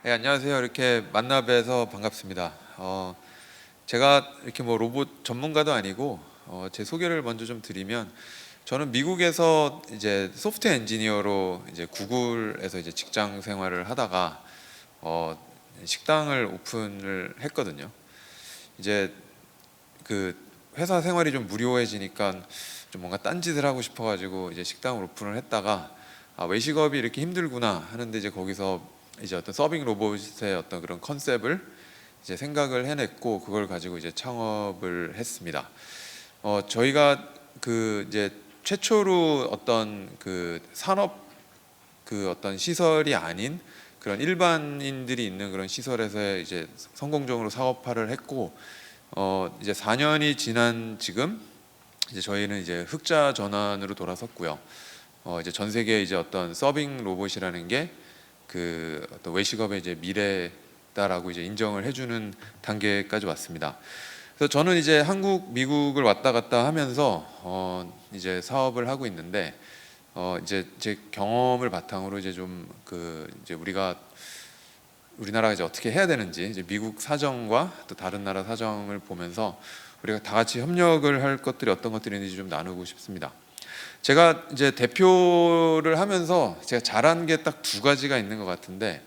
네, 안녕하세요. 이렇게 만나 뵈서 반갑습니다. 제가 이렇게 뭐 로봇 전문가도 아니고 제 소개를 먼저 좀 드리면 저는 미국에서 이제 소프트웨어 엔지니어로 이제 구글에서 이제 직장 생활을 하다가 어, 식당을 오픈을 했거든요. 이제 그 회사 생활이 좀 무료해지니까 좀 뭔가 딴짓을 하고 싶어가지고 이제 식당을 오픈을 했다가 외식업이 이렇게 힘들구나 하는데 이제 거기서 이제 어떤 서빙 로봇의 어떤 그런 컨셉을 이제 생각을 해냈고 그걸 가지고 이제 창업을 했습니다. 저희가 그 이제 최초로 어떤 그 산업 그 어떤 시설이 아닌 그런 일반인들이 있는 그런 시설에서 이제 성공적으로 사업화를 했고 이제 4년이 지난 지금 이제 저희는 이제 흑자 전환으로 돌아섰고요. 이제 전 세계 이제 어떤 서빙 로봇이라는 게 그 어떤 외식업의 이제 미래다라고 이제 인정을 해주는 단계까지 왔습니다. 그래서 저는 이제 한국, 미국을 왔다 갔다 하면서 이제 사업을 하고 있는데 이제 제 경험을 바탕으로 이제 좀 그 이제 우리나라가 이제 어떻게 해야 되는지 이제 미국 사정과 또 다른 나라 사정을 보면서 우리가 다 같이 협력을 할 것들이 어떤 것들이 있는지 좀 나누고 싶습니다. 제가 이제 대표를 하면서 제가 잘한 게 딱 두 가지가 있는 것 같은데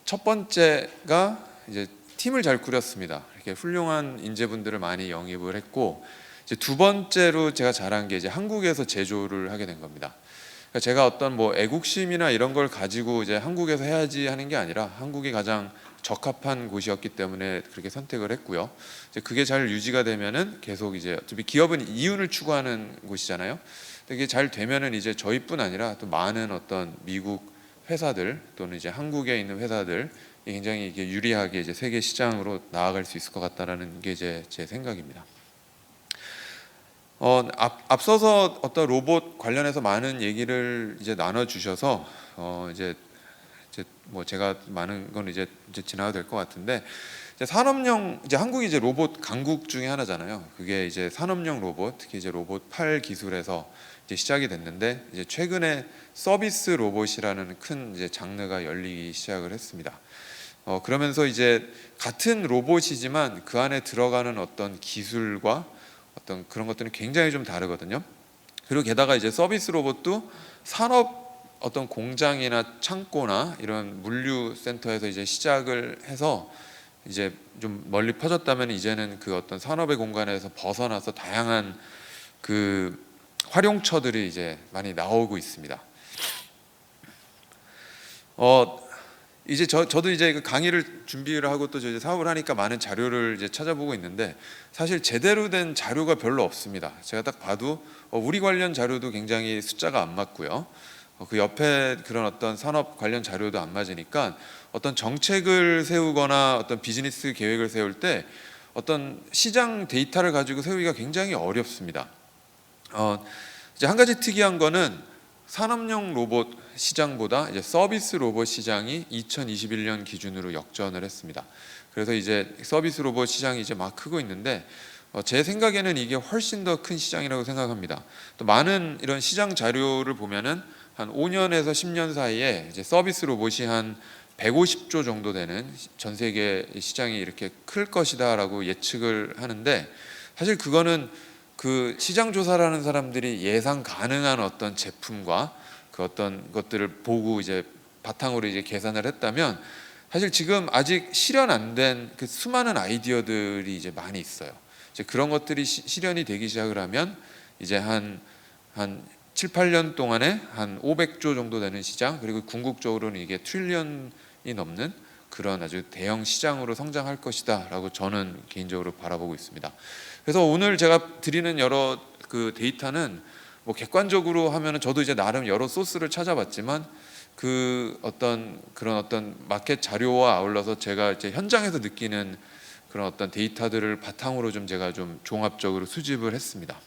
첫 번째가 이제 팀을 잘 꾸렸습니다. 이렇게 훌륭한 인재분들을 많이 영입을 했고 이제 두 번째로 제가 잘한 게 이제 한국에서 제조를 하게 된 겁니다. 그러니까 제가 어떤 뭐 애국심이나 이런 걸 가지고 이제 한국에서 해야지 하는 게 아니라 한국이 가장 적합한 곳이었기 때문에 그렇게 선택을 했고요. 이제 그게 잘 유지가 되면은 계속 이제 어차피 기업은 이윤을 추구하는 곳이잖아요. 근데 이게 잘 되면은 이제 저희뿐 아니라 또 많은 어떤 미국 회사들 또는 이제 한국에 있는 회사들 굉장히 이게 유리하게 이제 세계 시장으로 나아갈 수 있을 것 같다라는 게 이제 제 생각입니다. 앞서서 어떤 로봇 관련해서 많은 얘기를 이제 나눠주셔서 이제 뭐 제가 많은 건 이제 지나도 될 것 같은데 이제 산업용 이제 한국이 이제 로봇 강국 중에 하나잖아요. 그게 이제 산업용 로봇 특히 이제 로봇 8 기술에서 이제 시작이 됐는데 이제 최근에 서비스 로봇이라는 큰 이제 장르가 열리기 시작을 했습니다. 그러면서 이제 같은 로봇이지만 그 안에 들어가는 어떤 기술과 어떤 그런 것들은 굉장히 좀 다르거든요. 그리고 게다가 이제 서비스 로봇도 산업 어떤 공장이나 창고나 이런 물류 센터에서 이제 시작을 해서 이제 좀 멀리 퍼졌다면 이제는 그 어떤 산업의 공간에서 벗어나서 다양한 그 활용처들이 이제 많이 나오고 있습니다. 이제 저도 이제 그 강의를 준비를 하고 또 이제 사업을 하니까 많은 자료를 이제 찾아보고 있는데 사실 제대로 된 자료가 별로 없습니다. 제가 딱 봐도 우리 관련 자료도 굉장히 숫자가 안 맞고요. 그 옆에 그런 어떤 산업 관련 자료도 안 맞으니까 어떤 정책을 세우거나 어떤 비즈니스 계획을 세울 때 어떤 시장 데이터를 가지고 세우기가 굉장히 어렵습니다. 이제 한 가지 특이한 거는 산업용 로봇 시장보다 이제 서비스 로봇 시장이 2021년 기준으로 역전을 했습니다. 그래서 이제 서비스 로봇 시장이 이제 막 크고 있는데 제 생각에는 이게 훨씬 더 큰 시장이라고 생각합니다. 또 많은 이런 시장 자료를 보면은 한 5년에서 10년 사이에 이제 서비스 로봇이 한 150조 정도 되는 전 세계 시장이 이렇게 클 것이다라고 예측을 하는데 사실 그거는 그 시장 조사라는 사람들이 예상 가능한 어떤 제품과 그 어떤 것들을 보고 이제 바탕으로 이제 계산을 했다면 사실 지금 아직 실현 안 된 그 수많은 아이디어들이 이제 많이 있어요. 이제 그런 것들이 실현이 되기 시작을 하면 이제 한 7, 8년 동안에 한 500조 정도 되는 시장 그리고 궁극적으로는 이게 트릴리언이 넘는 그런 아주 대형 시장으로 성장할 것이다라고 저는 개인적으로 바라보고 있습니다. 그래서 오늘 제가 드리는 여러 그 데이터는 뭐 객관적으로 하면은 저도 이제 나름 여러 소스를 찾아봤지만 그 어떤 그런 어떤 마켓 자료와 아울러서 제가 이제 현장에서 느끼는 그런 어떤 데이터들을 바탕으로 좀 제가 좀 종합적으로 수집을 했습니다.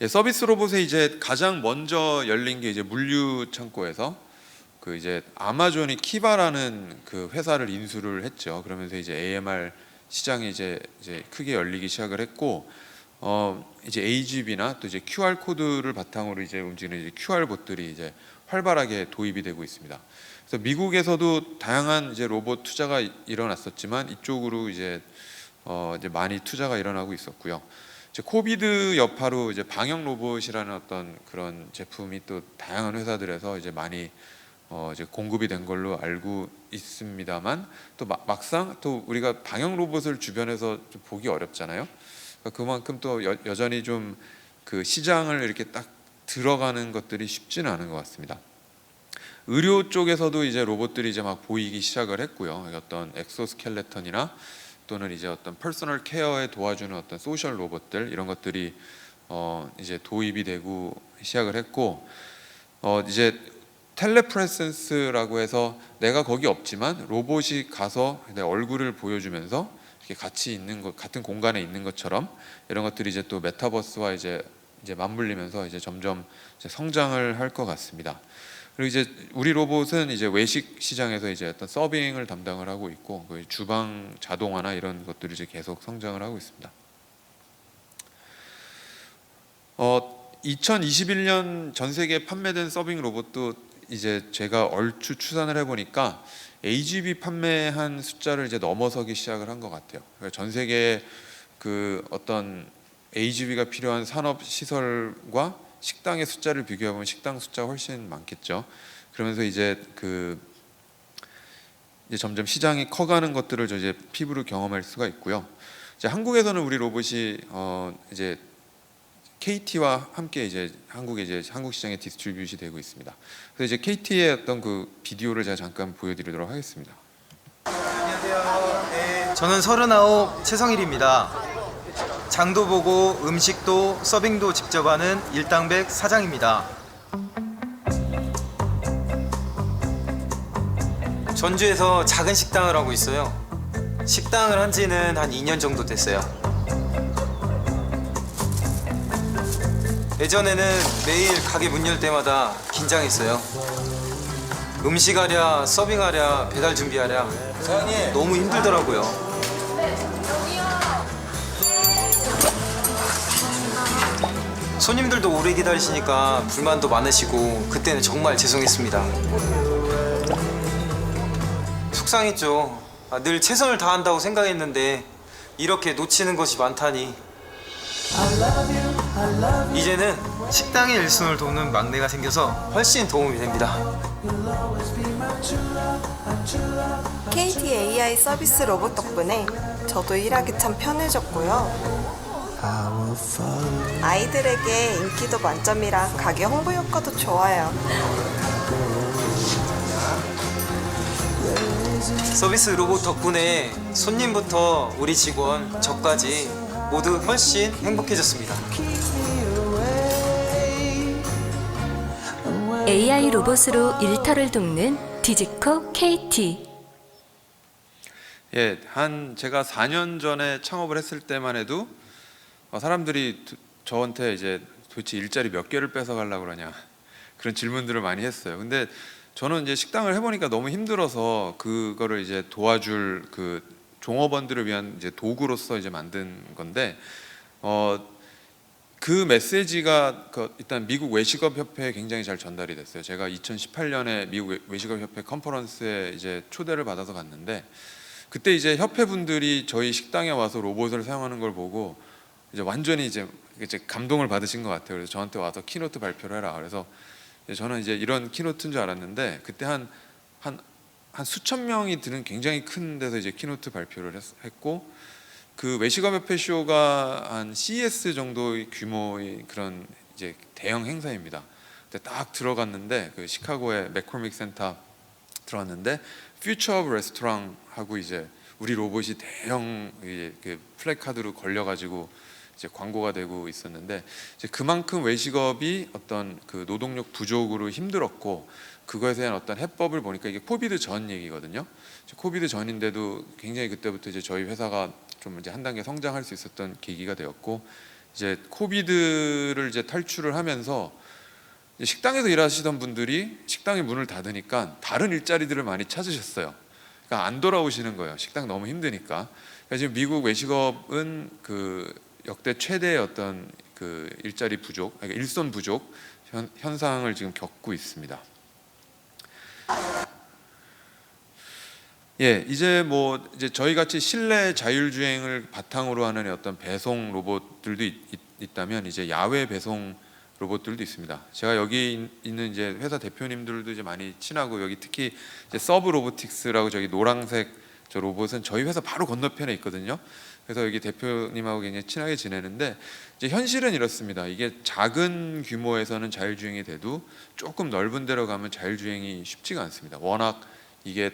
예, 서비스 로봇에 이제 가장 먼저 열린 게 이제 물류 창고에서 그 이제 아마존이 키바라는 그 회사를 인수를 했죠. 그러면서 이제 AMR 시장이 이제 크게 열리기 시작을 했고 이제 AGV나 또 이제 QR 코드를 바탕으로 이제 움직이는 이제 QR 봇들이 이제 활발하게 도입이 되고 있습니다. 그래서 미국에서도 다양한 이제 로봇 투자가 일어났었지만 이쪽으로 이제 많이 투자가 일어나고 있었고요. 이제 코비드 여파로 이제 방역 로봇이라는 어떤 그런 제품이 또 다양한 회사들에서 이제 많이 이제 공급이 된 걸로 알고 있습니다만, 또 막상 또 우리가 방역 로봇을 주변에서 좀 보기 어렵잖아요. 그러니까 그만큼 또 여전히 좀 그 시장을 이렇게 딱 들어가는 것들이 쉽지는 않은 것 같습니다. 의료 쪽에서도 이제 로봇들이 이제 막 보이기 시작을 했고요. 어떤 엑소스켈레톤이나 또는 이제 어떤 퍼스널 케어에 도와주는 어떤 소셜 로봇들, 이런 것들이 이제 도입이 되고 시작을 했고, 이제 텔레프레센스라고 해서 내가 거기 없지만 로봇이 가서 내 얼굴을 보여주면서 이렇게 같이 있는 것, 같은 공간에 있는 것처럼, 이런 것들이 이제 또 메타버스와 이제 맞물리면서 이제 점점 이제 성장을 할 것 같습니다. 그리고 이제 우리 로봇은 이제 외식 시장에서 이제 어떤 서빙을 담당을 하고 있고, 그 주방 자동화나 이런 것들이 이제 계속 성장을 하고 있습니다. 2021년 전 세계 판매된 서빙 로봇도 이제 제가 얼추 추산을 해보니까 AGV 판매한 숫자를 이제 넘어서기 시작을 한 것 같아요. 전 세계 그 어떤 AGV가 필요한 산업 시설과 식당의 숫자를 비교해보면 식당 숫자가 훨씬 많겠죠. 그러면서 이제 이제 점점 시장이 커가는 것들을 이제 피부로 경험할 수가 있고요. 이제 한국에서는 우리 로봇이 이제 KT와 함께 이제 한국에 이제 한국 시장에 디스트리뷰시 되고 있습니다. 그래서 이제 KT의 어떤 그 비디오를 제가 잠깐 보여드리도록 하겠습니다. 안녕하세요. 네, 저는 39 최성일입니다. 장도 보고 음식도 서빙도 직접 하는 일당백 사장입니다. 전주에서 작은 식당을 하고 있어요. 식당을 한 지는 한 2년 정도 됐어요. 예전에는 매일 가게 문 열 때마다 긴장했어요. 음식하랴, 서빙하랴, 배달 준비하랴 너무 힘들더라고요. 손님들도 오래 기다리시니까 불만도 많으시고 그때는 정말 죄송했습니다. 속상했죠. 늘 최선을 다한다고 생각했는데 이렇게 놓치는 것이 많다니. 이제는 식당의 일손을 돕는 막내가 생겨서 훨씬 도움이 됩니다. KT AI 서비스 로봇 덕분에 저도 일하기 참 편해졌고요. 아이들에게 인기도 만점이라 가게 홍보 효과도 좋아요. 서비스 로봇 덕분에 손님부터 우리 직원, 저까지 모두 훨씬 행복해졌습니다. AI 로봇으로 일터를 돕는 디지코 KT. 예, 제가 4년 전에 창업을 했을 때만 해도 사람들이 저한테 이제 도대체 일자리 몇 개를 뺏어 가려고 그러냐, 그런 질문들을 많이 했어요. 근데 저는 이제 식당을 해보니까 너무 힘들어서 그거를 이제 도와줄 그 종업원들을 위한 이제 도구로서 이제 만든 건데, 그 메시지가 일단 미국 외식업 협회에 굉장히 잘 전달이 됐어요. 제가 2018년에 미국 외식업 협회 컨퍼런스에 이제 초대를 받아서 갔는데, 그때 이제 협회 분들이 저희 식당에 와서 로봇을 사용하는 걸 보고 이제 완전히 이제 감동을 받으신 것 같아요. 그래서 저한테 와서 키노트 발표를 해라. 그래서 저는 이제 이런 키노트인 줄 알았는데, 그때 한 수천 명이 드는 굉장히 큰 데서 이제 키노트 발표를 했고, 그 외식업협회 쇼가 한 CES 정도의 규모의 그런 이제 대형 행사입니다. 근데 딱 들어갔는데 그 시카고의 맥코믹 센터 들어왔는데 퓨처 오브 레스토랑 하고 이제 우리 로봇이 대형 그 플래카드로 걸려가지고 이제 광고가 되고 있었는데, 이제 그만큼 외식업이 어떤 그 노동력 부족으로 힘들었고, 그거에 대한 어떤 해법을 보니까 이게 코비드 전 얘기거든요. 코비드 전인데도 굉장히 그때부터 이제 저희 회사가 좀 이제 한 단계 성장할 수 있었던 계기가 되었고, 이제 코비드를 이제 탈출을 하면서 이제 식당에서 일하시던 분들이 식당의 문을 닫으니까 다른 일자리들을 많이 찾으셨어요. 그러니까 안 돌아오시는 거예요. 식당 너무 힘드니까. 그러니까 지금 미국 외식업은 그 역대 최대의 어떤 그 일자리 부족, 그러니까 일손 부족 현상을 지금 겪고 있습니다. 예, 이제 저희 같이 실내 자율주행을 바탕으로 하는 어떤 배송 로봇들도 있다면 이제 야외 배송 로봇들도 있습니다. 제가 여기 있는 이제 회사 대표님들도 이제 많이 친하고, 여기 특히 이제 서브 로보틱스라고 저기 노란색 저 로봇은 저희 회사 바로 건너편에 있거든요. 그래서 여기 대표님하고 굉장히 친하게 지내는데, 이제 현실은 이렇습니다. 이게 작은 규모에서는 자율주행이 돼도 조금 넓은 데로 가면 자율주행이 쉽지가 않습니다. 워낙 이게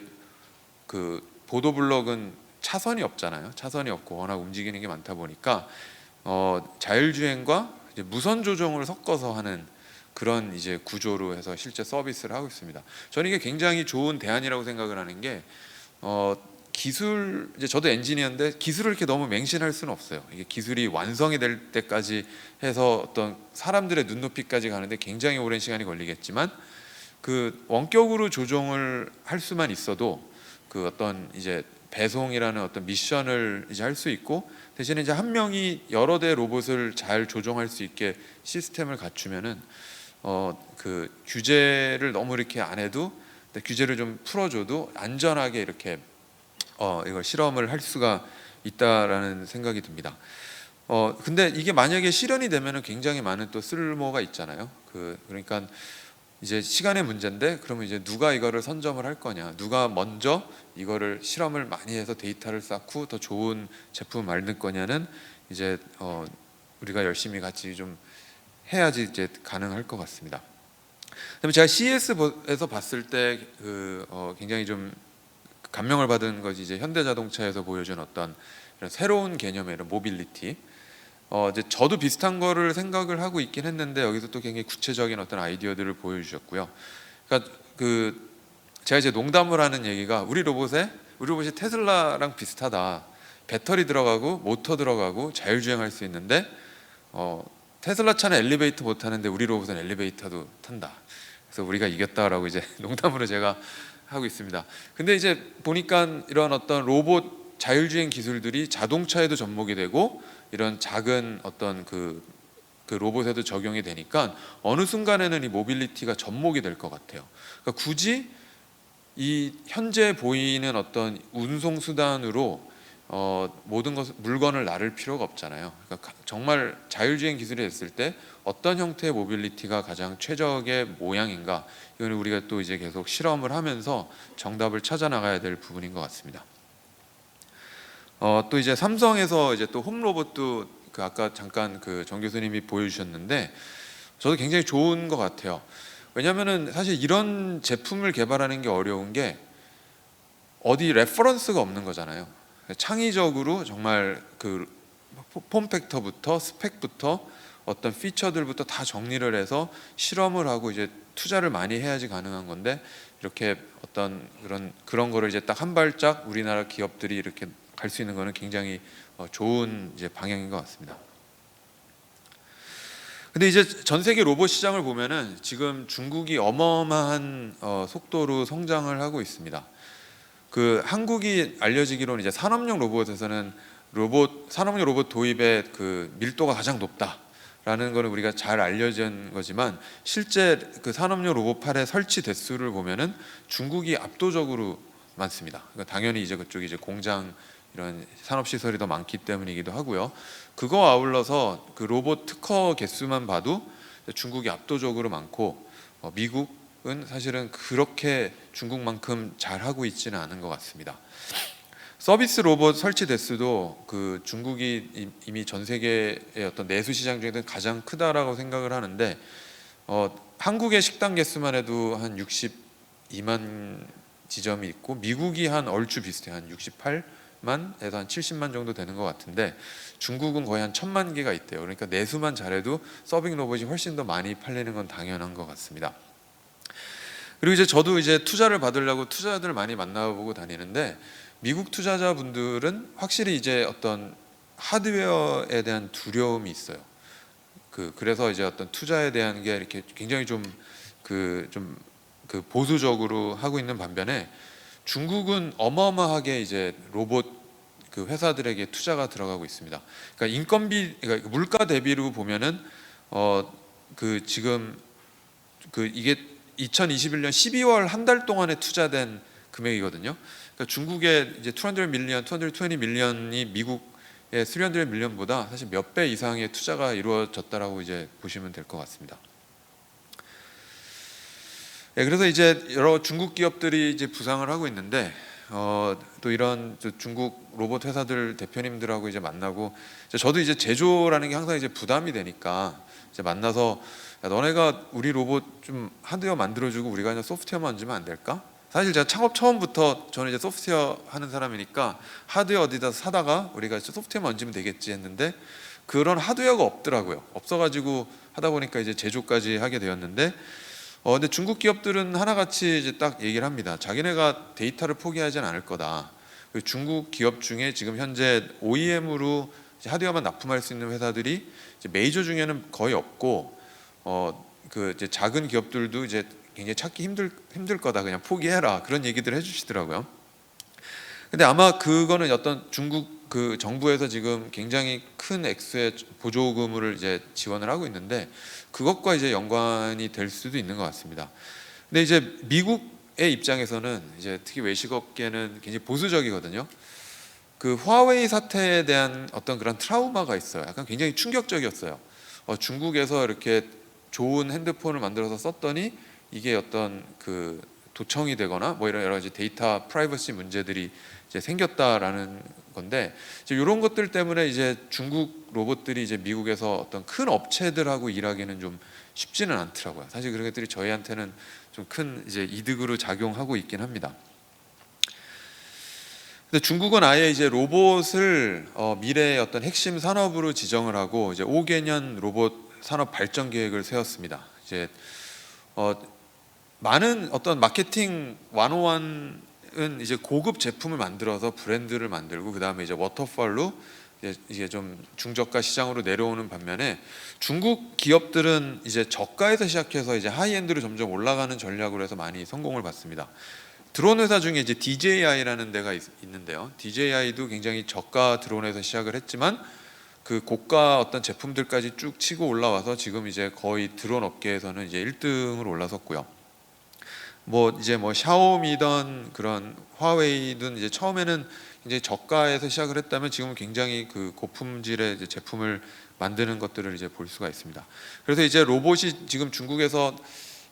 그 보도블록은 차선이 없잖아요. 차선이 없고 워낙 움직이는 게 많다 보니까 자율주행과 이제 무선 조종을 섞어서 하는 그런 이제 구조로 해서 실제 서비스를 하고 있습니다. 저는 이게 굉장히 좋은 대안이라고 생각을 하는 게, 기술, 이제 저도 엔지니어인데 기술을 이렇게 너무 맹신할 수는 없어요. 이게 기술이 완성이 될 때까지 해서 어떤 사람들의 눈높이까지 가는데 굉장히 오랜 시간이 걸리겠지만, 그 원격으로 조종을 할 수만 있어도 그 어떤 이제 배송이라는 어떤 미션을 이제 할 수 있고, 대신에 이제 한 명이 여러 대 로봇을 잘 조종할 수 있게 시스템을 갖추면은 그 규제를 너무 이렇게 안 해도, 규제를 좀 풀어줘도 안전하게 이렇게 이걸 실험을 할 수가 있다라는 생각이 듭니다. 근데 이게 만약에 실현이 되면은 굉장히 많은 또 쓸모가 있잖아요. 그러니까 이제 시간의 문제인데, 그러면 이제 누가 이거를 선점을 할 거냐, 누가 먼저 이거를 실험을 많이 해서 데이터를 쌓고 더 좋은 제품을 만들 거냐는 이제 우리가 열심히 같이 좀 해야지 이제 가능할 것 같습니다. 그다음에 제가 CES에서 봤을 때 굉장히 좀 감명을 받은 것이 이제 현대자동차에서 보여준 어떤 이런 새로운 개념의 이런 모빌리티. 이제 저도 비슷한 거를 생각을 하고 있긴 했는데, 여기서 또 굉장히 구체적인 어떤 아이디어들을 보여주셨고요. 그러니까 제가 이제 농담을 하는 얘기가, 우리 로봇이 테슬라랑 비슷하다. 배터리 들어가고 모터 들어가고 자율주행할 수 있는데, 테슬라 차는 엘리베이터 못 타는데 우리 로봇은 엘리베이터도 탄다. 그래서 우리가 이겼다라고 이제 농담으로 제가 하고 있습니다. 근데 이제 보니까 이런 어떤 로봇 자율주행 기술들이 자동차에도 접목이 되고, 이런 작은 어떤 그 로봇에도 적용이 되니까 어느 순간에는 이 모빌리티가 접목이 될 것 같아요. 그러니까 굳이 이 현재 보이는 어떤 운송 수단으로 모든 물건을 나를 필요가 없잖아요. 그러니까 정말 자율주행 기술이 됐을 때 어떤 형태의 모빌리티가 가장 최적의 모양인가, 이거는 우리가 또 이제 계속 실험을 하면서 정답을 찾아 나가야 될 부분인 것 같습니다. 또 이제 삼성에서 이제 또 홈로봇도 아까 잠깐 정 교수님이 보여주셨는데, 저도 굉장히 좋은 것 같아요. 왜냐하면은 사실 이런 제품을 개발하는 게 어려운 게 어디 레퍼런스가 없는 거잖아요. 창의적으로 정말 폼팩터부터 스펙부터 어떤 피처들부터 다 정리를 해서 실험을 하고 이제 투자를 많이 해야지 가능한 건데, 이렇게 어떤 그런 거를 이제 딱 한 발짝 우리나라 기업들이 이렇게 갈 수 있는 거는 굉장히 좋은 이제 방향인 것 같습니다. 근데 이제 전 세계 로봇 시장을 보면은 지금 중국이 어마어마한 속도로 성장을 하고 있습니다. 한국이 알려지기로는 이제 산업용 로봇에서는 산업용 로봇 도입의 밀도가 가장 높다라는 거는 우리가 잘 알려진 거지만, 실제 산업용 로봇팔의 설치 대수를 보면은 중국이 압도적으로 많습니다. 그러니까 당연히 이제 그쪽이 이제 공장 이런 산업 시설이 더 많기 때문이기도 하고요. 그거 아울러서 로봇 특허 개수만 봐도 중국이 압도적으로 많고, 미국은 사실은 그렇게 중국만큼 잘 하고 있지는 않은 것 같습니다. 서비스 로봇 설치 대수도 중국이 이미 전 세계의 어떤 내수 시장 중에서 가장 크다라고 생각을 하는데, 한국의 식당 개수만 해도 한 62만 지점이 있고, 미국이 한 얼추 비슷해요. 한 68만에서 한 70만 정도 되는 것 같은데, 중국은 거의 한 1000만 개가 있대요. 그러니까 내수만 잘해도 서빙 로봇이 훨씬 더 많이 팔리는 건 당연한 것 같습니다. 그리고 이제 저도 이제 투자를 받으려고 투자자들 많이 만나보고 다니는데, 미국 투자자분들은 확실히 이제 어떤 하드웨어에 대한 두려움이 있어요. 그래서 이제 어떤 투자에 대한 게 이렇게 굉장히 좀 보수적으로 하고 있는 반면에, 중국은 어마어마하게 이제 로봇 회사들에게 투자가 들어가고 있습니다. 그러니까 그러니까 물가 대비로 보면은 지금 이게 2021년 12월 한 달 동안에 투자된 금액이거든요. 그러니까 중국의 이제 220 밀리언이 미국의 300 밀리언보다 사실 몇 배 이상의 투자가 이루어졌다라고 이제 보시면 될 것 같습니다. 예, 그래서 이제 여러 중국 기업들이 이제 부상을 하고 있는데 또 이런 중국 로봇 회사들 대표님들하고 이제 만나고 저도 이제 제조라는 게 항상 이제 부담이 되니까 이제 만나서 야, 너네가 우리 로봇 좀 하드웨어 만들어주고 우리가 그냥 소프트웨어만 만들면 안 될까? 사실 제가 창업 처음부터 저는 이제 소프트웨어 하는 사람이니까 하드웨어 어디다 사다가 우리가 소프트웨어만 얹으면 되겠지 했는데 그런 하드웨어가 없더라고요. 없어가지고 하다 보니까 이제 제조까지 하게 되었는데 근데 중국 기업들은 하나같이 이제 딱 얘기를 합니다. 자기네가 데이터를 포기하지는 않을 거다. 중국 기업 중에 지금 현재 OEM으로 하드웨어만 납품할 수 있는 회사들이 이제 메이저 중에는 거의 없고 그 이제 작은 기업들도 이제 굉장히 찾기 힘들 거다. 그냥 포기해라. 그런 얘기들 해주시더라고요. 근데 아마 그거는 어떤 중국 그 정부에서 지금 굉장히 큰 액수의 보조금을 이제 지원을 하고 있는데 그것과 이제 연관이 될 수도 있는 것 같습니다. 근데 이제 미국의 입장에서는 이제 특히 외식업계는 굉장히 보수적이거든요. 그 화웨이 사태에 대한 어떤 그런 트라우마가 있어요. 약간 굉장히 충격적이었어요. 중국에서 이렇게 좋은 핸드폰을 만들어서 썼더니 이게 어떤 그 도청이 되거나 뭐 이런 여러 가지 데이터 프라이버시 문제들이 이제 생겼다라는 건데 이제 이런 것들 때문에 이제 중국 로봇들이 이제 미국에서 어떤 큰 업체들하고 일하기는 좀 쉽지는 않더라고요. 사실 그런 것들이 저희한테는 좀 큰 이제 이득으로 작용하고 있긴 합니다. 근데 중국은 아예 이제 로봇을 미래의 어떤 핵심 산업으로 지정을 하고 이제 5개년 로봇 산업 발전 계획을 세웠습니다. 이제 많은 어떤 마케팅 101은 이제 고급 제품을 만들어서 브랜드를 만들고 그 다음에 이제 워터폴로 이게 좀 중저가 시장으로 내려오는 반면에 중국 기업들은 이제 저가에서 시작해서 이제 하이엔드로 점점 올라가는 전략으로 해서 많이 성공을 봤습니다. 드론 회사 중에 이제 DJI라는 데가 있는데요. DJI도 굉장히 저가 드론에서 시작을 했지만 그 고가 어떤 제품들까지 쭉 치고 올라와서 지금 이제 거의 드론 업계에서는 이제 1등으로 올라섰고요. 뭐 이제 뭐 샤오미든 그런 화웨이든 이제 처음에는 이제 저가에서 시작을 했다면 지금은 굉장히 그 고품질의 이제 제품을 만드는 것들을 이제 볼 수가 있습니다. 그래서 이제 로봇이 지금 중국에서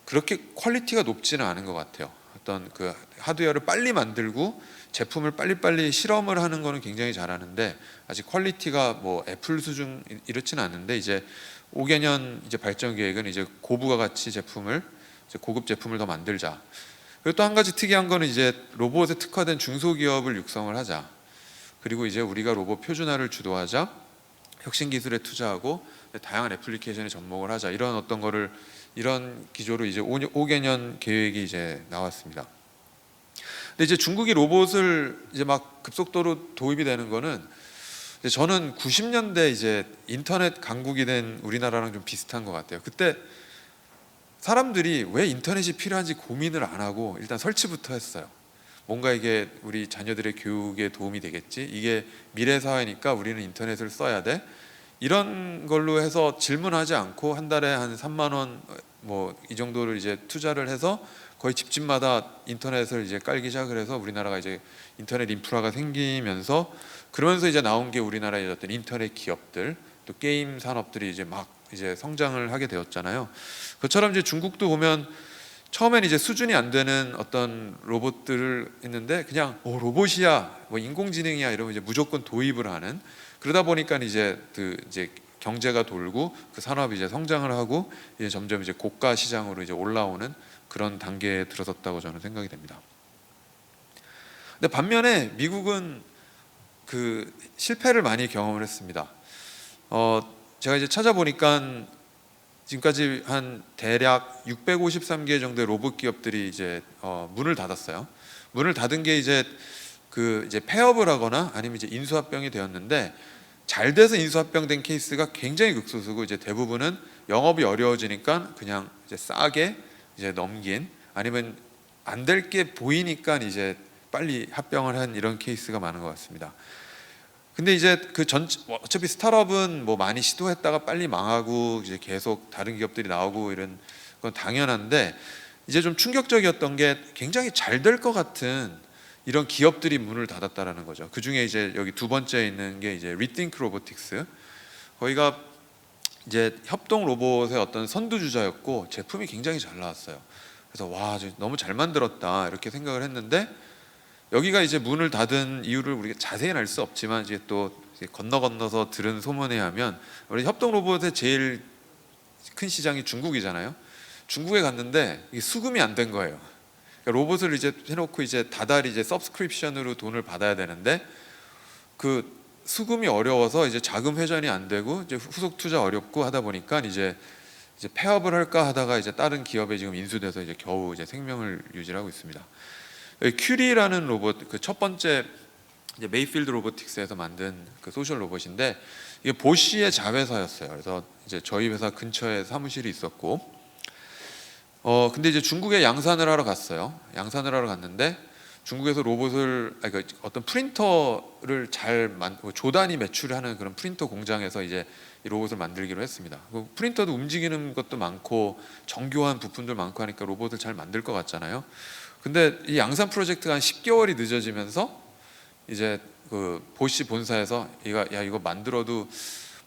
그렇게 퀄리티가 높지는 않은 것 같아요. 어떤 그 하드웨어를 빨리 만들고 제품을 빨리빨리 실험을 하는 거는 굉장히 잘하는데 아직 퀄리티가 뭐 애플 수준 이렇지는 않은데 이제 5개년 이제 발전 계획은 이제 고부가 가치 제품을 이제 고급 제품을 더 만들자. 그리고 또 한 가지 특이한 거는 이제 로봇에 특화된 중소기업을 육성을 하자. 그리고 이제 우리가 로봇 표준화를 주도하자. 혁신 기술에 투자하고 다양한 애플리케이션에 접목을 하자. 이런 어떤 거를 이런 기조로 이제 5개년 계획이 이제 나왔습니다. 근데 이제 중국이 로봇을 이제 막 급속도로 도입이 되는 거는 저는 90년대 이제 인터넷 강국이 된 우리나라랑 좀 비슷한 것 같아요. 그때 사람들이 왜 인터넷이 필요한지 고민을 안 하고 일단 설치부터 했어요. 뭔가 이게 우리 자녀들의 교육에 도움이 되겠지. 이게 미래 사회니까 우리는 인터넷을 써야 돼. 이런 걸로 해서 질문하지 않고 한 달에 한 3만 원 뭐 이 정도를 이제 투자를 해서 거의 집집마다 인터넷을 이제 깔기 시작을 해서 우리나라가 이제 인터넷 인프라가 생기면서 그러면서 이제 나온 게 우리나라의 어떤 인터넷 기업들 또 게임 산업들이 이제 막 이제 성장을 하게 되었잖아요. 그처럼 이제 중국도 보면 처음엔 이제 수준이 안 되는 어떤 로봇들을 있는데 그냥 로봇이야 뭐 인공지능이야 이러면 이제 무조건 도입을 하는 그러다 보니까 이제 그 이제 경제가 돌고 그 산업이 이제 성장을 하고 이제 점점 이제 고가 시장으로 이제 올라오는 그런 단계에 들어섰다고 저는 생각이 됩니다. 근데 반면에 미국은 그 실패를 많이 경험을 했습니다. 제가 이제 찾아보니까 지금까지 한 대략 653개 정도의 로봇 기업들이 이제 문을 닫았어요. 문을 닫은 게 이제 그 이제 폐업을 하거나 아니면 이제 인수합병이 되었는데 잘 돼서 인수합병된 케이스가 굉장히 극소수고 이제 대부분은 영업이 어려워지니까 그냥 이제 싸게 이제 넘긴 아니면 안 될 게 보이니까 이제 빨리 합병을 한 이런 케이스가 많은 것 같습니다. 근데 이제 그 어차피 스타트업은 뭐 많이 시도했다가 빨리 망하고 이제 계속 다른 기업들이 나오고 이런 건 당연한데 이제 좀 충격적이었던 게 굉장히 잘 될 것 같은 이런 기업들이 문을 닫았다라는 거죠. 그 중에 이제 여기 두 번째 있는 게 이제 Rethink Robotics. 거기가 이제 협동 로봇의 어떤 선두주자였고 제품이 굉장히 잘 나왔어요. 그래서 와, 너무 잘 만들었다 이렇게 생각을 했는데, 여기가 이제 문을 닫은 이유를 우리가 자세히는 알 수 없지만 이제 또 건너서 들은 소문에 의하면, 우리 협동 로봇의 제일 큰 시장이 중국이잖아요. 중국에 갔는데 이게 수금이 안 된 거예요. 그러니까 로봇을 이제 해놓고 이제 다달이 이제 서브스크립션으로 돈을 받아야 되는데 그 수금이 어려워서 이제 자금 회전이 안 되고 이제 후속 투자 어렵고 하다 보니까 이제 폐업을 할까 하다가 이제 다른 기업에 지금 인수돼서 이제 겨우 이제 생명을 유지하고 있습니다. 큐리라는 로봇, 그 첫 번째 이제 메이필드 로보틱스에서 만든 그 소셜 로봇인데, 이게 보쉬의 자회사였어요. 그래서 이제 저희 회사 근처에 사무실이 있었고, 근데 이제 중국에 양산을 하러 갔어요. 양산을 하러 갔는데 중국에서 로봇을, 그러니까 어떤 프린터를 조단위 매출하는 그런 프린터 공장에서 이제 이 로봇을 만들기로 했습니다. 그 프린터도 움직이는 것도 많고 정교한 부품들 많고 하니까 로봇을 잘 만들 것 같잖아요. 근데 이 양산 프로젝트가 한 10개월이 늦어지면서 이제 그 보쉬 본사에서 이거 만들어도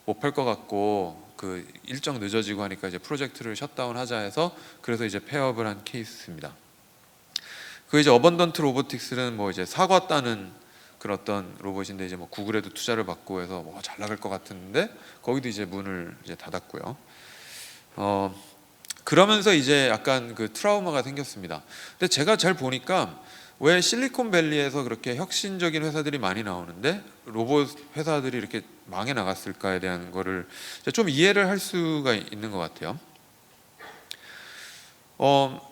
못 팔 것 같고 그 일정 늦어지고 하니까 이제 프로젝트를 셧다운하자 해서, 그래서 이제 폐업을 한 케이스입니다. 그 이제 어번던트 로보틱스는 뭐 이제 사과 따는 그런 어떤 로봇인데, 이제 뭐 구글에도 투자를 받고 해서 뭐 잘 나갈 것 같은데 거기도 이제 문을 이제 닫았고요. 그러면서 이제 약간 그 트라우마가 생겼습니다. 근데 제가 잘 보니까 왜 실리콘밸리에서 그렇게 혁신적인 회사들이 많이 나오는데 로봇 회사들이 이렇게 망해 나갔을까에 대한 거를 좀 이해를 할 수가 있는 것 같아요.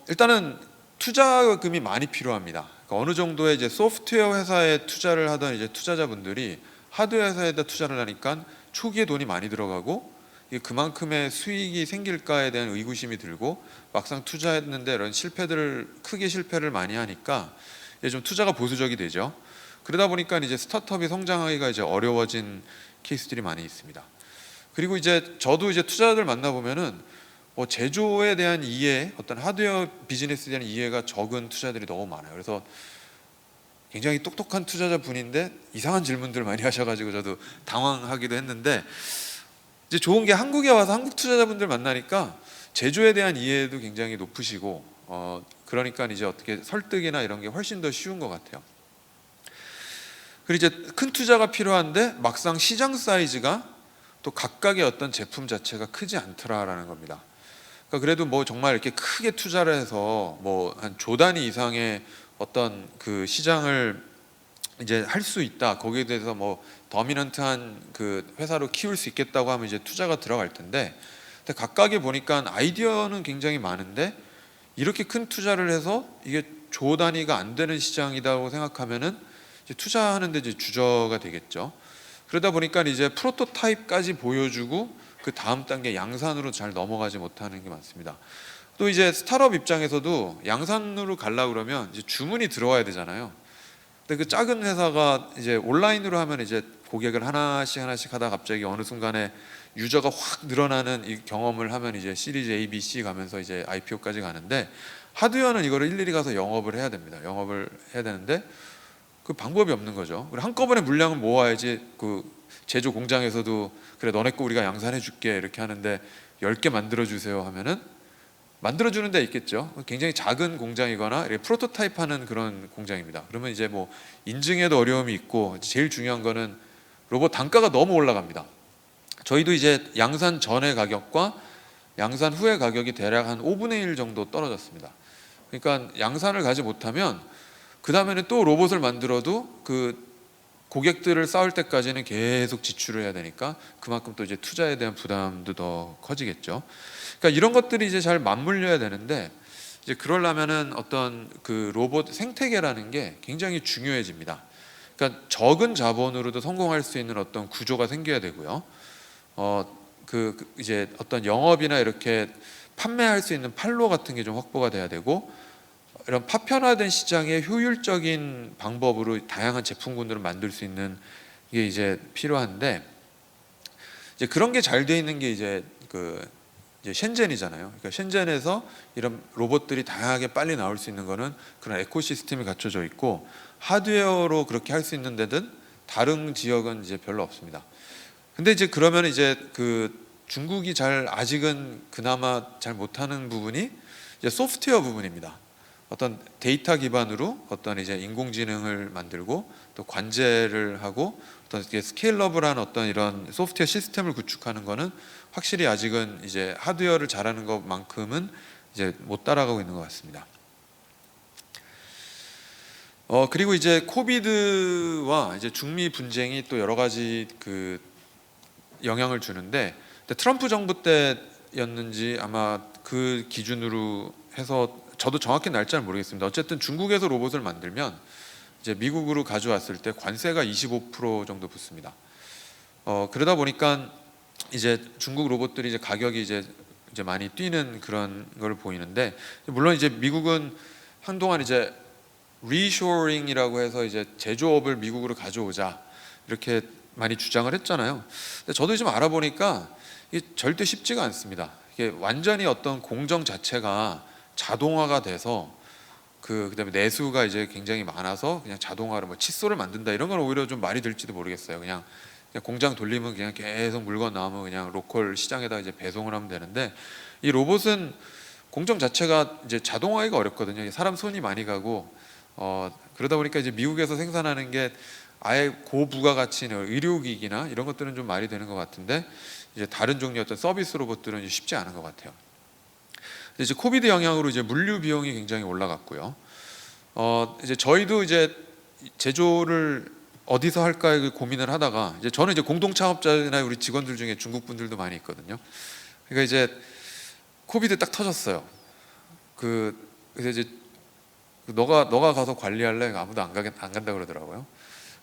일단은 투자금이 많이 필요합니다. 그러니까 어느 정도의 이제 소프트웨어 회사에 투자를 하던 이제 투자자분들이 하드웨어 회사에다 투자를 하니까 초기에 돈이 많이 들어가고, 이게 그만큼의 수익이 생길까에 대한 의구심이 들고, 막상 투자했는데 이런 크게 실패를 많이 하니까 이제 좀 투자가 보수적이 되죠. 그러다 보니까 이제 스타트업이 성장하기가 이제 어려워진 케이스들이 많이 있습니다. 그리고 이제 저도 이제 투자자들 만나 보면은 제조에 대한 이해, 어떤 하드웨어 비즈니스에 대한 이해가 적은 투자자들이 너무 많아요. 그래서 굉장히 똑똑한 투자자 분인데 이상한 질문들 많이 하셔가지고 저도 당황하기도 했는데, 이제 좋은 게 한국에 와서 한국 투자자분들 만나니까 제조에 대한 이해도 굉장히 높으시고, 그러니까 이제 어떻게 설득이나 이런 게 훨씬 더 쉬운 것 같아요. 그리고 이제 큰 투자가 필요한데 막상 시장 사이즈가 또 각각의 어떤 제품 자체가 크지 않더라라는 겁니다. 그러니까 그래도 뭐 정말 이렇게 크게 투자를 해서 뭐 한 조 단위 이상의 어떤 그 시장을 이제 할 수 있다, 거기에 대해서 뭐 더미넌트한 그 회사로 키울 수 있겠다고 하면 이제 투자가 들어갈 텐데, 근데 각각에 보니까 아이디어는 굉장히 많은데 이렇게 큰 투자를 해서 이게 조 단위가 안 되는 시장이라고 생각하면은 이제 투자하는데 이제 주저가 되겠죠. 그러다 보니까 이제 프로토타입까지 보여주고 그 다음 단계 양산으로 잘 넘어가지 못하는 게 많습니다. 또 이제 스타트업 입장에서도 양산으로 가려고 그러면 이제 주문이 들어와야 되잖아요. 근데 그 작은 회사가 이제 온라인으로 하면 이제 고객을 하나씩 하다 갑자기 어느 순간에 유저가 확 늘어나는 이 경험을 하면 이제 시리즈 A, B, C 가면서 이제 IPO까지 가는데, 하드웨어는 이거를 일일이 가서 영업을 해야 됩니다. 영업을 해야 되는데 그 방법이 없는 거죠. 그리고 한꺼번에 물량을 모아야지 그 제조 공장에서도 그래 너네 거 우리가 양산해 줄게 이렇게 하는데 10개 만들어 주세요 하면은 만들어 주는 데 있겠죠. 굉장히 작은 공장이거나 이렇게 프로토타입 하는 그런 공장입니다. 그러면 이제 뭐 인증에도 어려움이 있고, 제일 중요한 거는 로봇 단가가 너무 올라갑니다. 저희도 이제 양산 전의 가격과 양산 후의 가격이 대략 한 5분의 1 정도 떨어졌습니다. 그러니까 양산을 가지 못하면 그 다음에는 또 로봇을 만들어도 그 고객들을 쌓을 때까지는 계속 지출을 해야 되니까 그만큼 또 이제 투자에 대한 부담도 더 커지겠죠. 그러니까 이런 것들이 이제 잘 맞물려야 되는데, 이제 그러려면은 어떤 그 로봇 생태계라는 게 굉장히 중요해집니다. 그러니까 적은 자본으로도 성공할 수 있는 어떤 구조가 생겨야 되고요. 이제 어떤 영업이나 이렇게 판매할 수 있는 판로 같은 게 좀 확보가 돼야 되고, 이런 파편화된 시장의 효율적인 방법으로 다양한 제품군들을 만들 수 있는 게 이제 필요한데, 이제 그런 게 잘 돼 있는 게 이제 그 이제 셴젠이잖아요. 그러니까 셴젠에서 이런 로봇들이 다양하게 빨리 나올 수 있는 거는 그런 에코시스템이 갖춰져 있고, 하드웨어로 그렇게 할 수 있는 데든 다른 지역은 이제 별로 없습니다. 근데 이제 그러면 이제 그 중국이 아직은 그나마 잘 못하는 부분이 이제 소프트웨어 부분입니다. 어떤 데이터 기반으로 어떤 이제 인공지능을 만들고 또 관제를 하고 어떤 스케일러블한 어떤 이런 소프트웨어 시스템을 구축하는 거는 확실히 아직은 이제 하드웨어를 잘하는 것만큼은 이제 못 따라가고 있는 것 같습니다. 그리고 이제 코비드와 이제 중미 분쟁이 또 여러 가지 그 영향을 주는데, 트럼프 정부 때였는지 아마 그 기준으로 해서 저도 정확히 날짜는 모르겠습니다. 어쨌든 중국에서 로봇을 만들면 이제 미국으로 가져왔을 때 관세가 25% 정도 붙습니다. 그러다 보니까 이제 중국 로봇들이 이제 가격이 이제 많이 뛰는 그런 걸 보이는데, 물론 이제 미국은 한동안 이제 리쇼링이라고 해서 이제 제조업을 미국으로 가져오자 이렇게 많이 주장을 했잖아요. 근데 저도 좀 알아보니까 이게 절대 쉽지가 않습니다. 이게 완전히 어떤 공정 자체가 자동화가 돼서 그다음에 내수가 이제 굉장히 많아서 그냥 자동화로 뭐 칫솔을 만든다 이런 건 오히려 좀 말이 될지도 모르겠어요. 그냥 공장 돌리면 그냥 계속 물건 나오면 그냥 로컬 시장에다 이제 배송을 하면 되는데, 이 로봇은 공정 자체가 이제 자동화하기가 어렵거든요. 사람 손이 많이 가고 그러다 보니까 이제 미국에서 생산하는 게 아예 고부가가치 있는 의료기기나 이런 것들은 좀 말이 되는 것 같은데, 이제 다른 종류의 어떤 서비스 로봇들은 이제 쉽지 않은 것 같아요. 이제 코비드 영향으로 이제 물류 비용이 굉장히 올라갔고요. 이제 저희도 이제 제조를 어디서 할까 고민을 하다가, 이제 저는 이제 공동 창업자나 우리 직원들 중에 중국 분들도 많이 있거든요. 그러니까 이제 코비드 딱 터졌어요. 그래서 이제 너가 가서 관리할래? 아무도 안 간다 그러더라고요.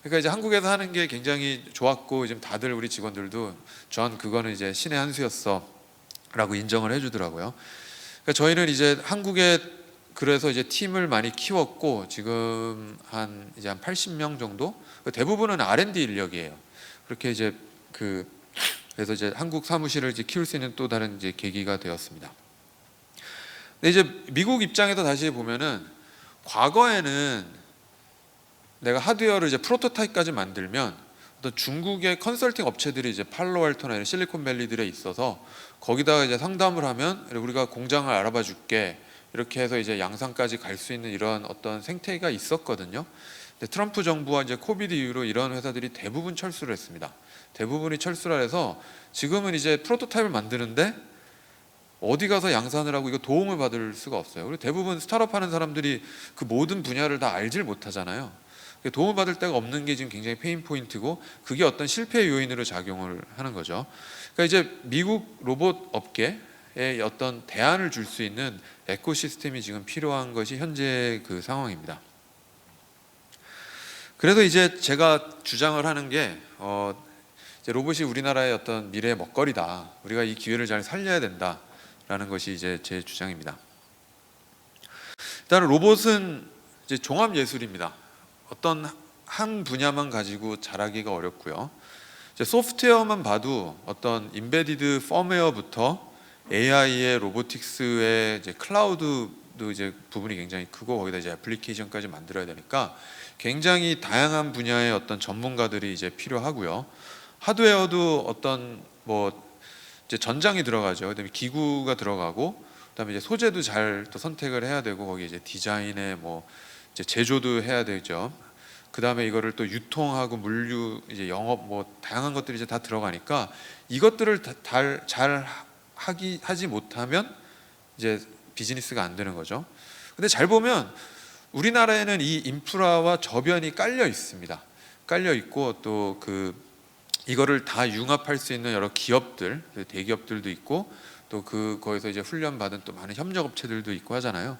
그러니까 이제 한국에서 하는 게 굉장히 좋았고, 지금 다들 우리 직원들도 전 그거는 이제 신의 한 수였어라고 인정을 해주더라고요. 그러니까 저희는 이제 한국에 그래서 이제 팀을 많이 키웠고, 지금 이제 한 80명 정도, 대부분은 R&D 인력이에요. 그렇게 이제 그래서 이제 한국 사무실을 이제 키울 수 있는 또 다른 이제 계기가 되었습니다. 근데 이제 미국 입장에서 다시 보면은, 과거에는 내가 하드웨어를 이제 프로토타입까지 만들면 어떤 중국의 컨설팅 업체들이 이제 팔로알토나 이런 실리콘밸리들에 있어서 거기다가 이제 상담을 하면 우리가 공장을 알아봐 줄게 이렇게 해서 이제 양산까지 갈 수 있는 이런 어떤 생태계가 있었거든요. 근데 트럼프 정부와 이제 코비드 이후로 이런 회사들이 대부분 철수를 했습니다. 대부분이 철수를 해서 지금은 이제 프로토타입을 만드는데 어디 가서 양산을 하고 이거 도움을 받을 수가 없어요. 그리고 대부분 스타트업 하는 사람들이 그 모든 분야를 다 알질 못하잖아요. 도움을 받을 데가 없는 게 지금 굉장히 페인 포인트고, 그게 어떤 실패 요인으로 작용을 하는 거죠. 그러니까 이제 미국 로봇 업계에 어떤 대안을 줄 수 있는 에코시스템이 지금 필요한 것이 현재 그 상황입니다. 그래서 이제 제가 주장을 하는 게 이제 로봇이 우리나라의 어떤 미래의 먹거리다. 우리가 이 기회를 잘 살려야 된다라는 것이 이제 제 주장입니다. 일단 로봇은 이제 종합 예술입니다. 어떤 한 분야만 가지고 잘하기가 어렵고요. 이제 소프트웨어만 봐도 어떤 인베디드 펌웨어부터 AI의 로보틱스의 이제 클라우드도 이제 부분이 굉장히 크고, 거기다 이제 애플리케이션까지 만들어야 되니까 굉장히 다양한 분야의 어떤 전문가들이 이제 필요하고요. 하드웨어도 어떤 뭐 이제 전장이 들어가죠. 그다음에 기구가 들어가고, 그다음에 이제 소재도 잘 또 선택을 해야 되고, 거기 이제 디자인에 뭐 이제 제조도 해야 되죠. 그 다음에 이거를 또 유통하고 물류, 이제 영업 뭐 다양한 것들이 이제 다 들어가니까 이것들을 잘 하지 못하면 이제 비즈니스가 안 되는 거죠. 근데 잘 보면 우리나라에는 이 인프라와 저변이 깔려 있습니다. 깔려 있고, 또 이거를 다 융합할 수 있는 여러 기업들, 대기업들도 있고, 또 거기서 이제 훈련 받은 또 많은 협력 업체들도 있고 하잖아요.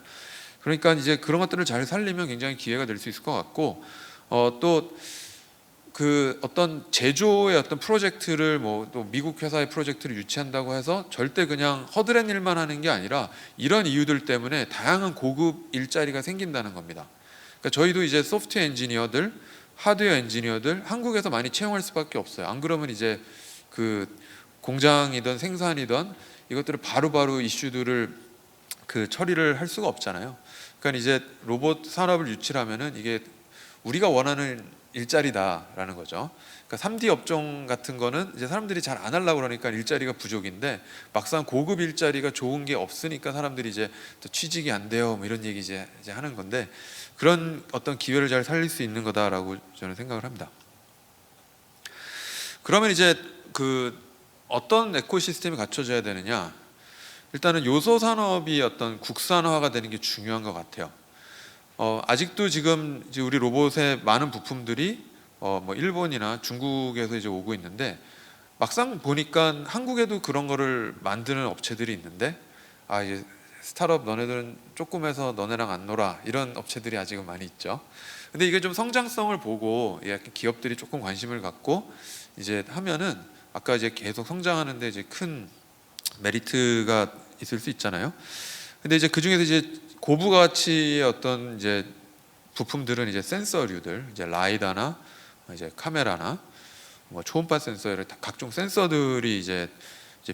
그러니까 이제 그런 것들을 잘 살리면 굉장히 기회가 될 수 있을 것 같고, 또 어떤 제조의 어떤 프로젝트를 또 미국 회사의 프로젝트를 유치한다고 해서 절대 그냥 허드렛 일만 하는 게 아니라 이런 이유들 때문에 다양한 고급 일자리가 생긴다는 겁니다. 그러니까 저희도 이제 소프트웨어 엔지니어들, 하드웨어 엔지니어들 한국에서 많이 채용할 수밖에 없어요. 안 그러면 이제 공장이든 생산이든 이것들을 바로바로 이슈들을 그 처리를 할 수가 없잖아요. 그러니까 이제 로봇 산업을 유치하면은 이게 우리가 원하는 일자리다라는 거죠. 그러니까 3D 업종 같은 거는 이제 사람들이 잘 안 하려고 그러니까 일자리가 부족인데 막상 고급 일자리가 좋은 게 없으니까 사람들이 이제 또 취직이 안 돼요, 뭐 이런 얘기 이제 하는 건데 그런 어떤 기회를 잘 살릴 수 있는 거다라고 저는 생각을 합니다. 그러면 이제 그 어떤 에코시스템이 갖춰져야 되느냐? 일단은 요소 산업이 어떤 국산화가 되는 게 중요한 것 같아요. 아직도 지금 이제 우리 로봇의 많은 부품들이 뭐 일본이나 중국에서 이제 오고 있는데 막상 보니까 한국에도 그런 거를 만드는 업체들이 있는데 이제 스타트업 너네들은 조금 해서 너네랑 안 놀아 이런 업체들이 아직은 많이 있죠. 근데 이게 좀 성장성을 보고 기업들이 조금 관심을 갖고 이제 하면은 아까 이제 계속 성장하는데 이제 큰 메리트가 있을 수 있잖아요. 근데 이제 그 중에서 이제 고부 가치의 어떤 이제 부품들은 이제 센서류들, 이제 라이다나 이제 카메라나 뭐 초음파 센서 이런 각종 센서들이 이제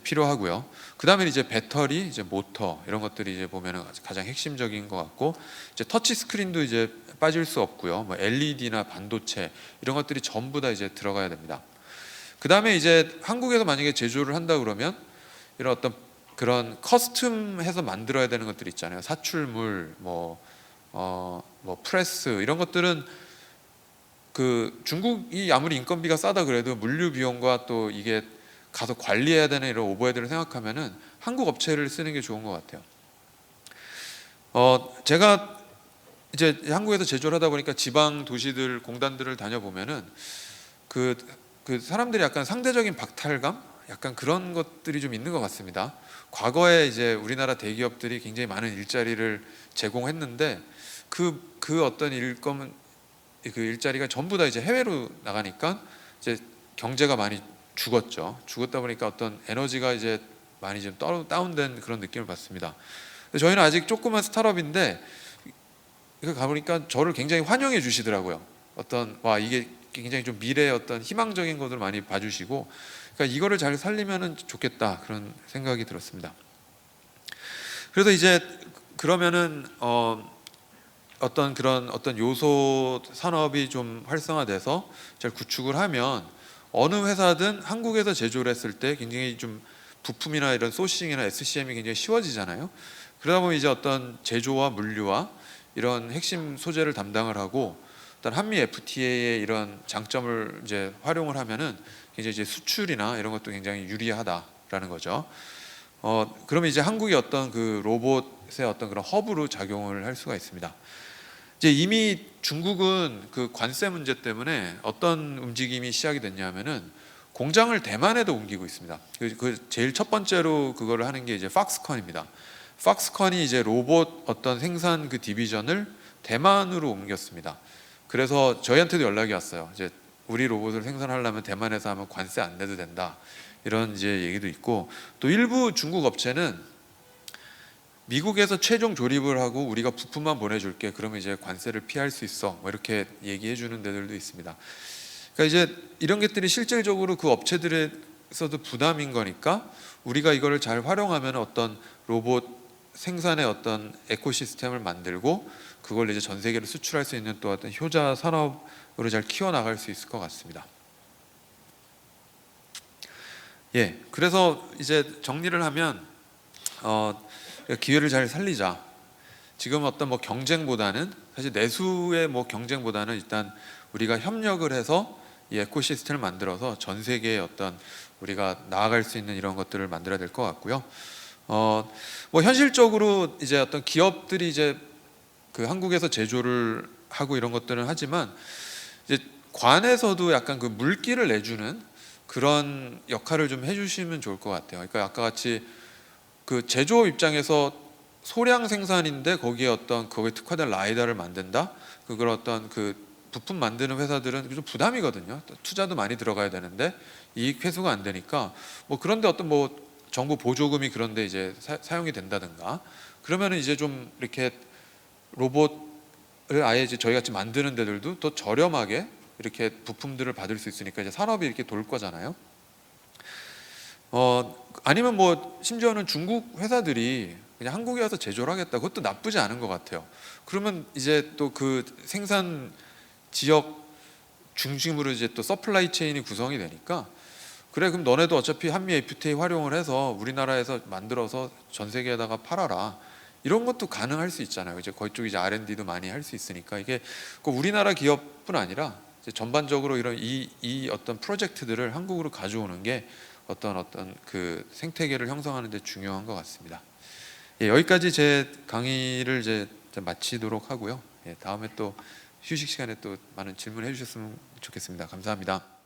필요하고요. 그 다음에 이제 배터리, 이제 모터 이런 것들이 이제 보면은 가장 핵심적인 것 같고 이제 터치 스크린도 이제 빠질 수 없고요. 뭐 LED나 반도체 이런 것들이 전부 다 이제 들어가야 됩니다. 그 다음에 이제 한국에서 만약에 제조를 한다 그러면 이런 어떤 그런 커스텀해서 만들어야 되는 것들 있잖아요. 사출물, 뭐 프레스 이런 것들은 그 중국이 아무리 인건비가 싸다 그래도 물류 비용과 또 이게 가서 관리해야 되는 이런 오버헤드를 생각하면은 한국 업체를 쓰는 게 좋은 것 같아요. 제가 이제 한국에서 제조를 하다 보니까 지방 도시들 공단들을 다녀보면은 그 사람들이 약간 상대적인 박탈감, 약간 그런 것들이 좀 있는 것 같습니다. 과거에 이제 우리나라 대기업들이 굉장히 많은 일자리를 제공했는데 그 어떤 그 일자리가 전부 다 이제 해외로 나가니까 이제 경제가 많이 죽었죠. 죽었다 보니까 어떤 에너지가 이제 많이 좀 다운된 그런 느낌을 받습니다. 근데 저희는 아직 조그만 스타트업인데 이거 가보니까 저를 굉장히 환영해 주시더라고요. 이게 굉장히 좀 미래의 어떤 희망적인 것을 많이 봐주시고, 그러니까 이거를 잘 살리면은 좋겠다 그런 생각이 들었습니다. 그래서 이제 그러면은 어떤 요소 산업이 좀 활성화돼서 잘 구축을 하면 어느 회사든 한국에서 제조를 했을 때 굉장히 좀 부품이나 이런 소싱이나 SCM이 굉장히 쉬워지잖아요. 그러다 보면 이제 어떤 제조와 물류와 이런 핵심 소재를 담당을 하고 일단 한미 FTA의 이런 장점을 이제 활용을 하면은 굉장히 이제 수출이나 이런 것도 굉장히 유리하다라는 거죠. 그러면 이제 한국이 어떤 그 로봇의 어떤 그런 허브로 작용을 할 수가 있습니다. 이제 이미 중국은 그 관세 문제 때문에 어떤 움직임이 시작이 됐냐면은 공장을 대만에도 옮기고 있습니다. 그 제일 첫 번째로 그거를 하는 게 이제 팍스컨입니다. 팍스컨이 이제 로봇 어떤 생산 그 디비전을 대만으로 옮겼습니다. 그래서 저희한테도 연락이 왔어요. 이제 우리 로봇을 생산하려면 대만에서 하면 관세 안 내도 된다. 이런 이제 얘기도 있고 또 일부 중국 업체는 미국에서 최종 조립을 하고 우리가 부품만 보내줄게. 그러면 이제 관세를 피할 수 있어. 뭐 이렇게 얘기해 주는 데들도 있습니다. 그러니까 이제 이런 것들이 실질적으로 그 업체들에서도 부담인 거니까 우리가 이거를 잘 활용하면 어떤 로봇 생산의 어떤 에코시스템을 만들고 그걸 이제 전 세계로 수출할 수 있는 또 어떤 효자 산업으로 잘 키워나갈 수 있을 것 같습니다. 그래서 이제 정리를 하면 기회를 잘 살리자. 지금 어떤 뭐 경쟁보다는 사실 내수의 뭐 경쟁보다는 일단 우리가 협력을 해서 이 에코시스템을 만들어서 전 세계에 어떤 우리가 나아갈 수 있는 이런 것들을 만들어야 될 것 같고요. 뭐 현실적으로 이제 어떤 기업들이 이제 그 한국에서 제조를 하고 이런 것들은 하지만 이제 관에서도 약간 그 물기를 내주는 그런 역할을 좀 해주시면 좋을 것 같아요. 그러니까 아까 같이 그 제조업 입장에서 소량 생산인데 거기에 특화된 라이다를 만든다. 그걸 어떤 그 부품 만드는 회사들은 좀 부담이거든요. 투자도 많이 들어가야 되는데 이익 회수가 안 되니까 뭐 그런데 어떤 뭐 정부 보조금이 그런데 이제 사용이 된다든가 그러면은 이제 좀 이렇게 로봇을 아예 이제 저희 같이 만드는 데들도 더 저렴하게 이렇게 부품들을 받을 수 있으니까 이제 산업이 이렇게 돌 거잖아요. 아니면 뭐 심지어는 중국 회사들이 그냥 한국에 와서 제조를 하겠다. 그것도 나쁘지 않은 것 같아요. 그러면 이제 또 그 생산 지역 중심으로 이제 또 서플라이 체인이 구성이 되니까, 그래 그럼 너네도 어차피 한미 FTA 활용을 해서 우리나라에서 만들어서 전 세계에다가 팔아라. 이런 것도 가능할 수 있잖아요. 이제 그쪽 이제 R&D도 많이 할 수 있으니까 이게 꼭 우리나라 기업뿐 아니라 이제 전반적으로 이런 이 어떤 프로젝트들을 한국으로 가져오는 게 어떤 그 생태계를 형성하는 데 중요한 것 같습니다. 예, 여기까지 제 강의를 이제 마치도록 하고요. 예, 다음에 또 휴식 시간에 또 많은 질문해 주셨으면 좋겠습니다. 감사합니다.